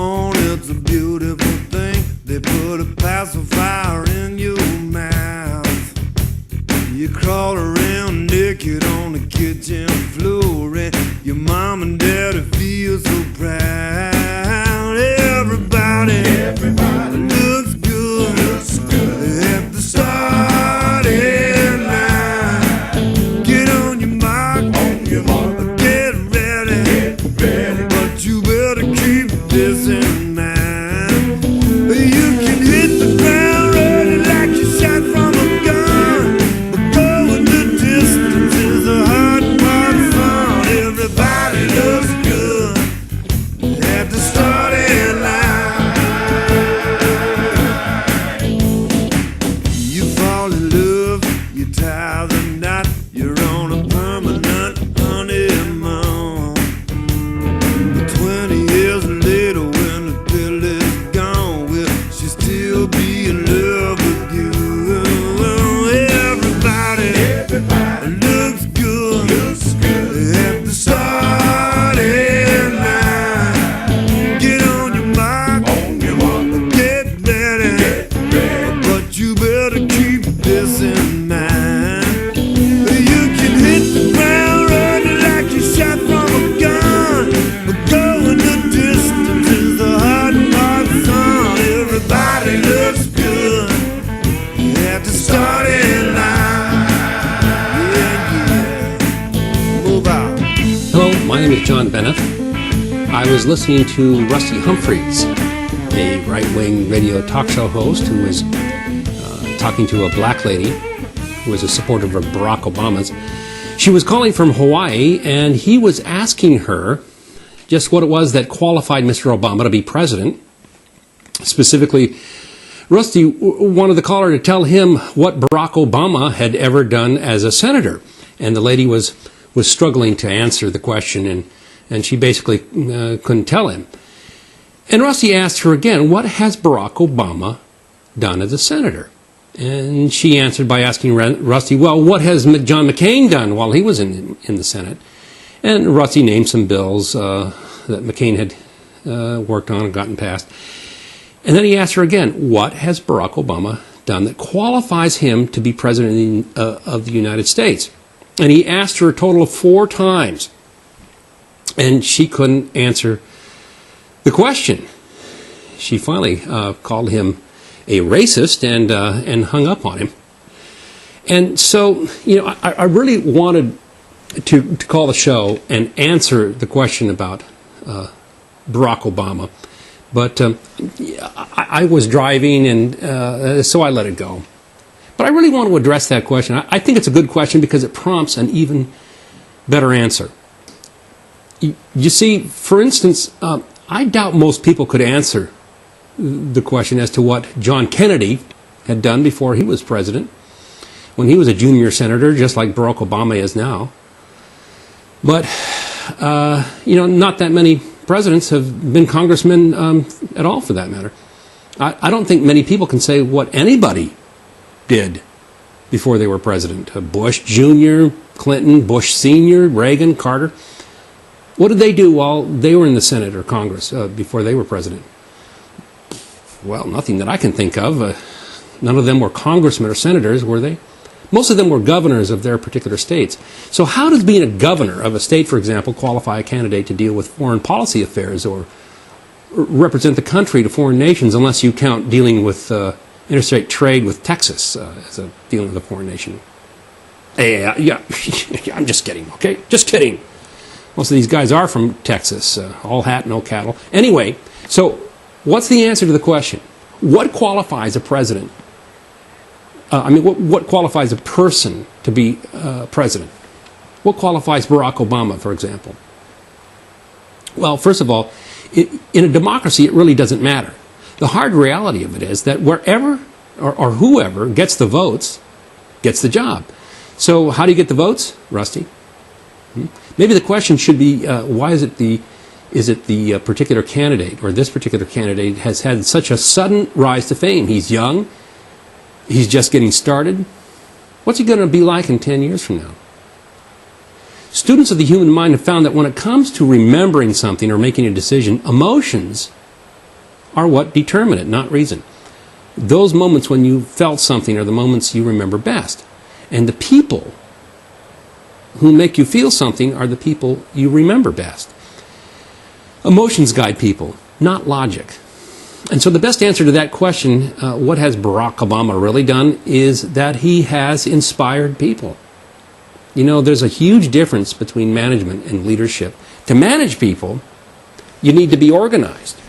on, it's a beautiful thing. They put a pacifier in your mouth. You crawl around naked on the kitchen floor, and your mom and daddy feel so proud. Everybody looks good, at the starting line. Get on your mark, get ready, but you better keep this in mind. You can hit the ground running like you shot from a gun, but going the distance is a hard part fun. Everybody looks good at the starting line. You fall in love, you tie the knot, you're on a permanent honeymoon. But 20 years later, when the pill is gone, will she still be in love with you? Everybody looks good at the starting line. Get on your mark, get ready, but you better keep this in mind. You can hit the ground running like you shot from a gun, but going the distance is the hard part fun. Everybody looks good at the starting line. Yeah. Move out. Hello, my name is John Bennett. I was listening to Rusty Humphries, a right-wing radio talk show host who was talking to a black lady who was a supporter of Barack Obama's. She was calling from Hawaii, and he was asking her just what it was that qualified Mr. Obama to be president. Specifically, Rusty wanted the caller to tell him what Barack Obama had ever done as a senator. And the lady was struggling to answer the question, and she basically couldn't tell him. And Rusty asked her again, what has Barack Obama done as a senator? And she answered by asking Rusty, well, what has John McCain done while he was in the Senate? And Rusty named some bills that McCain had worked on and gotten passed. And then he asked her again, what has Barack Obama done that qualifies him to be president of the United States? And he asked her a total of 4 times. And she couldn't answer the question. She finally called him a racist and hung up on him. And so, I really wanted to call the show and answer the question about Barack Obama. But I was driving, and so I let it go. But I really want to address that question. I think it's a good question because it prompts an even better answer. You see, for instance, I doubt most people could answer the question as to what John Kennedy had done before he was president, when he was a junior senator, just like Barack Obama is now. But, not that many presidents have been congressmen at all, for that matter. I don't think many people can say what anybody did before they were president. Bush Jr., Clinton, Bush Sr., Reagan, Carter. What did they do while they were in the Senate or Congress before they were president? Well, nothing that I can think of. None of them were congressmen or senators, were they? Most of them were governors of their particular states. So how does being a governor of a state, for example, qualify a candidate to deal with foreign policy affairs or represent the country to foreign nations, unless you count dealing with interstate trade with Texas as a dealing with a foreign nation? Yeah, I'm just kidding, okay? Just kidding. Most of these guys are from Texas, all hat, no cattle. Anyway, so what's the answer to the question? What qualifies a president? What qualifies a person to be president? What qualifies Barack Obama, for example? Well, first of all, in a democracy, it really doesn't matter. The hard reality of it is that wherever or whoever gets the votes gets the job. So how do you get the votes, Rusty? Maybe the question should be, why is it the particular candidate, or this particular candidate, has had such a sudden rise to fame? He's young. He's just getting started. What's he going to be like in 10 years from now? Students of the human mind have found that when it comes to remembering something or making a decision, emotions are what determine it, not reason. Those moments when you felt something are the moments you remember best. And the people who make you feel something are the people you remember best. Emotions guide people, not logic. And so the best answer to that question, what has Barack Obama really done, is that he has inspired people. You know, there's a huge difference between management and leadership. To manage people, you need to be organized.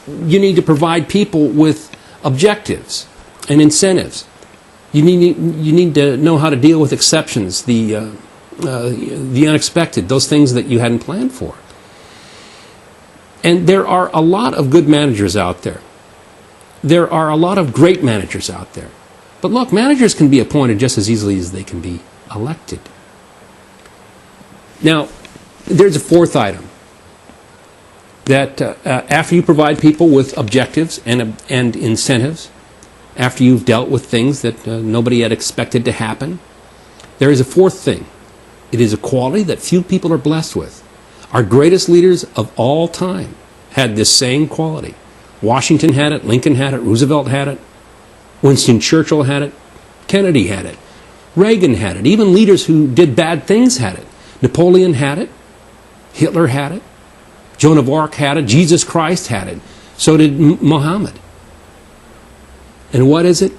You need to provide people with objectives and incentives. You need to know how to deal with exceptions, the unexpected, those things that you hadn't planned for. And there are a lot of good managers out there. There are a lot of great managers out there. But look, managers can be appointed just as easily as they can be elected. Now, there's a fourth item. That after you provide people with objectives and incentives, after you've dealt with things that nobody had expected to happen, there is a fourth thing. It is a quality that few people are blessed with. Our greatest leaders of all time had this same quality. Washington had it, Lincoln had it, Roosevelt had it, Winston Churchill had it, Kennedy had it, Reagan had it, even leaders who did bad things had it. Napoleon had it, Hitler had it, Joan of Arc had it, Jesus Christ had it, so did Muhammad. And what is it?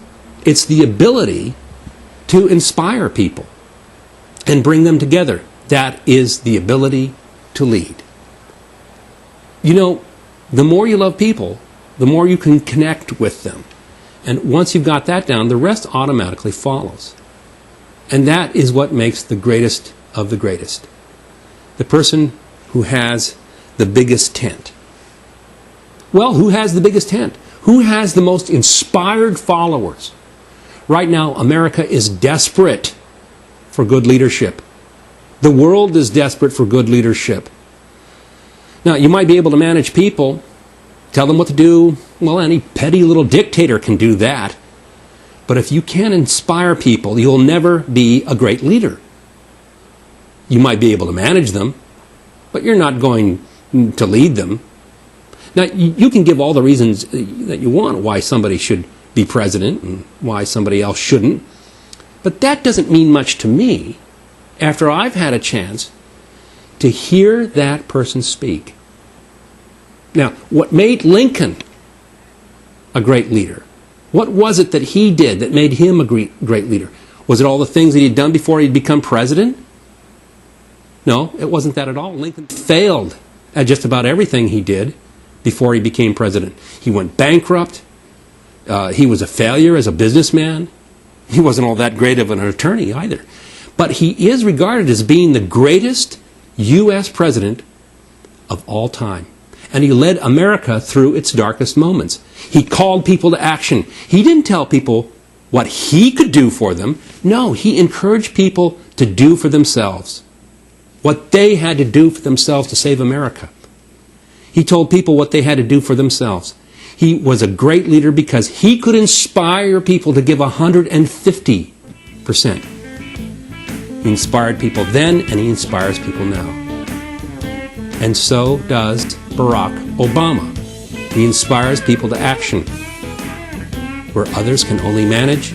It's the ability to inspire people and bring them together. That is the ability to lead. You know, the more you love people, the more you can connect with them. And once you've got that down, the rest automatically follows. And that is what makes the greatest of the greatest. The person who has the biggest tent. Well, who has the biggest tent? Who has the most inspired followers? Right now, America is desperate for good leadership. The world is desperate for good leadership. Now, you might be able to manage people, tell them what to do. Well, any petty little dictator can do that. But if you can't inspire people, you'll never be a great leader. You might be able to manage them, but you're not going to lead them. Now, you can give all the reasons that you want why somebody should be president and why somebody else shouldn't. But that doesn't mean much to me after I've had a chance to hear that person speak. Now, what made Lincoln a great leader? What was it that he did that made him a great leader? Was it all the things that he'd done before he'd become president? No, it wasn't that at all. Lincoln failed at just about everything he did before he became president. He went bankrupt. He was a failure as a businessman. He wasn't all that great of an attorney either. But he is regarded as being the greatest U.S. president of all time. And he led America through its darkest moments. He called people to action. He didn't tell people what he could do for them. No, he encouraged people to do for themselves what they had to do for themselves to save America. He told people what they had to do for themselves. He was a great leader because he could inspire people to give 150%. He inspired people then, and he inspires people now. And so does Barack Obama. He inspires people to action. Where others can only manage,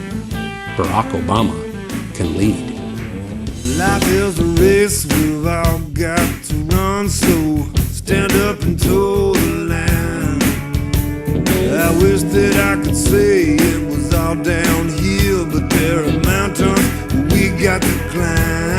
Barack Obama can lead. Life is a race, we've all got to run, so stand up and toe the line. I wish that I could say it was all downhill, but there are mountains we got to climb.